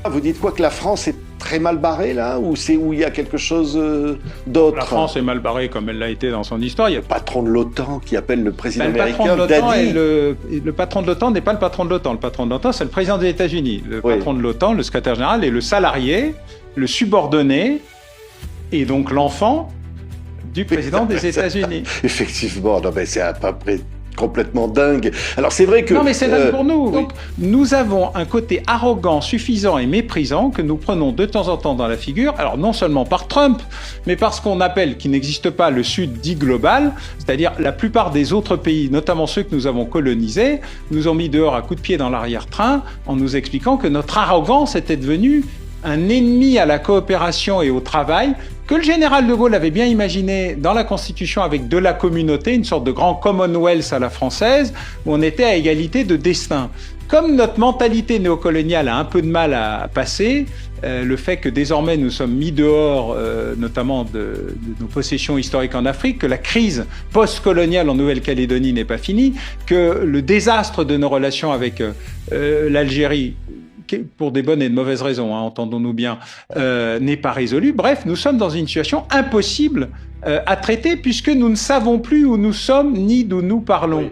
Vous dites quoi, que la France est très mal barrée là, ou c'est où il y a quelque chose d'autre? La France est mal barrée comme elle l'a été dans son histoire. Il y a Le patron de l'OTAN qui appelle le président le patron de américain l'OTAN Daddy. le patron de l'OTAN n'est pas le patron de l'OTAN. Le patron de l'OTAN, c'est le président des États-Unis. Le patron de l'OTAN, le secrétaire général, est le salarié, le subordonné, et donc l'enfant du président des États-Unis. Effectivement, non, mais c'est à peu près complètement dingue. Alors c'est vrai que... Non, mais c'est dingue pour nous. Donc, nous avons un côté arrogant, suffisant et méprisant que nous prenons de temps en temps dans la figure. Alors non seulement par Trump, mais par ce qu'on appelle, qui n'existe pas, le Sud dit global, c'est-à-dire la plupart des autres pays, notamment ceux que nous avons colonisés, nous ont mis dehors à coups de pied dans l'arrière-train en nous expliquant que notre arrogance était devenue un ennemi à la coopération et au travail, que le général de Gaulle avait bien imaginé dans la Constitution avec de la communauté, une sorte de grand Commonwealth à la française, où on était à égalité de destin. Comme notre mentalité néocoloniale a un peu de mal à passer, le fait que désormais nous sommes mis dehors, notamment de nos possessions historiques en Afrique, que la crise post-coloniale en Nouvelle-Calédonie n'est pas finie, que le désastre de nos relations avec l'Algérie, pour des bonnes et de mauvaises raisons, hein, entendons-nous bien, n'est pas résolu. Bref, nous sommes dans une situation impossible à traiter puisque nous ne savons plus où nous sommes ni d'où nous parlons. Oui.